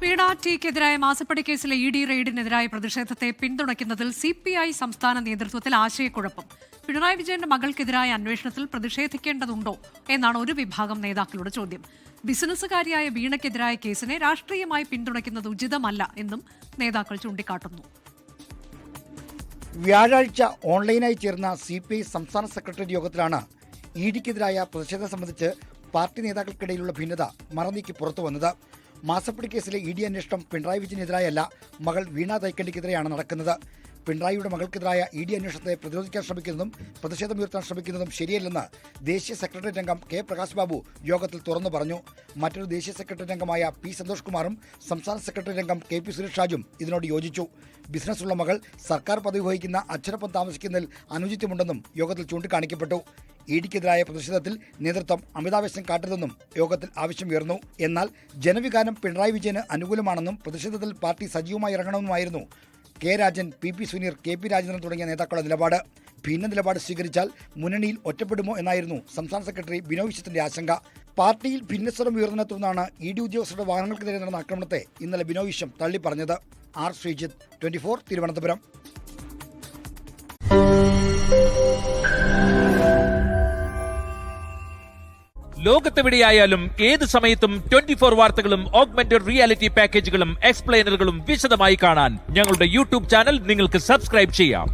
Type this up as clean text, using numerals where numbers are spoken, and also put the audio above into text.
വീണ ടിക്കെതിരായ മാസപ്പടി കേസിലെ E D റെയ്ഡിനെതിരായ പ്രതിഷേധത്തെ പിന്തുണയ്ക്കുന്നതിൽ CPI സംസ്ഥാന നേതൃത്വത്തിൽ ആശയക്കുഴപ്പം. പിണറായി വിജയന്റെ മകൾക്കെതിരായ അന്വേഷണത്തിൽ പ്രതിഷേധിക്കേണ്ടതുണ്ടോ എന്നാണ് ഒരു വിഭാഗം നേതാക്കളുടെ ചോദ്യം. ബിസിനസ്സുകാരിയായ വീണയ്ക്കെതിരായ കേസിനെ രാഷ്ട്രീയമായി പിന്തുണയ്ക്കുന്നത് ഉചിതമല്ല എന്നും നേതാക്കൾ ചൂണ്ടിക്കാട്ടുന്നു. വ്യാഴാഴ്ച ഓൺലൈനായി ചേർന്ന CPI സംസ്ഥാന സെക്രട്ടേറിയറ്റ് യോഗത്തിലാണ് ഇ ഡിക്കെതിരായ പ്രതിഷേധം സംബന്ധിച്ച് പാർട്ടി നേതാക്കൾക്കിടയിലുള്ള ഭിന്നത മറനീക്കി പുറത്തുവന്നത്. മാസപ്പടി കേസിലെ ഇ ഡി അന്വേഷണം പിണറായി വിജയനെതിരായല്ല, മകൾ വീണ തൈക്കണ്ടിക്കെതിരെയാണ് നടക്കുന്നത്. പിണറായിയുടെ മകൾക്കെതിരായ ഇ ഡി അന്വേഷണത്തെ പ്രതിരോധിക്കാൻ ശ്രമിക്കുന്നതും പ്രതിഷേധമുയർത്താൻ ശ്രമിക്കുന്നതും ശരിയല്ലെന്ന് ദേശീയ സെക്രട്ടേറിയറ്റ് അംഗം കെ പ്രകാശ് ബാബു യോഗത്തിൽ തുറന്നു പറഞ്ഞു. മറ്റൊരു ദേശീയ സെക്രട്ടേറിയറ്റ് അംഗമായ പി സന്തോഷ് കുമാറും സംസ്ഥാന സെക്രട്ടേറിയറ്റ് അംഗം KP സുരേഷ് രാജും ഇതിനോട് യോജിച്ചു. ബിസിനസ്സുള്ള മകൾ സർക്കാർ പദവി വഹിക്കുന്ന അച്ഛനൊപ്പം താമസിക്കുന്നതിൽ അനുചിത്യമുണ്ടെന്നും യോഗത്തിൽ ചൂണ്ടിക്കാണിക്കപ്പെട്ടു. ഇ ഡിക്കെതിരായ പ്രതിഷേധത്തിൽ നേതൃത്വം അമിതാവേശം കാട്ടരുതെന്നും യോഗത്തിൽ ആവശ്യമുയർന്നു. എന്നാൽ ജനവികാരം പിണറായി വിജയന് അനുകൂലമാണെന്നും പ്രതിഷേധത്തിൽ പാർട്ടി സജീവമായി ഇറങ്ങണമെന്നുമായിരുന്നു കെ രാജൻ, PP സുനീർ, KP രാജേന്ദ്രൻ തുടങ്ങിയ നേതാക്കളുടെ നിലപാട്. ഭിന്ന നിലപാട് സ്വീകരിച്ചാൽ മുന്നണിയിൽ ഒറ്റപ്പെടുമോ എന്നായിരുന്നു സംസ്ഥാന സെക്രട്ടറി ബിനോയ് വിശ്വത്തിന്റെ ആശങ്ക. പാർട്ടിയിൽ ഭിന്നസ്വരം ഉയർന്നതിനെ തുടർന്നാണ് ഇ ഡി ഉദ്യോഗസ്ഥരുടെ വാഹനങ്ങൾക്കെതിരെ നടന്ന ആക്രമണത്തെ ഇന്നലെ ബിനോയ് വിശ്വം തള്ളിപ്പറഞ്ഞത്. R. ശ്രീജിത്ത്, 24, തിരുവനന്തപുരം. ലോകത്തെവിടെയായാലും ഏത് സമയത്തും 24 വാർത്തകളും ഓഗ്മെന്റഡ് റിയാലിറ്റി പാക്കേജുകളും എക്സ്പ്ലെയിനറുകളും വിശദമായി കാണാൻ ഞങ്ങളുടെ YouTube ചാനൽ നിങ്ങൾക്ക് സബ്സ്ക്രൈബ് ചെയ്യാം.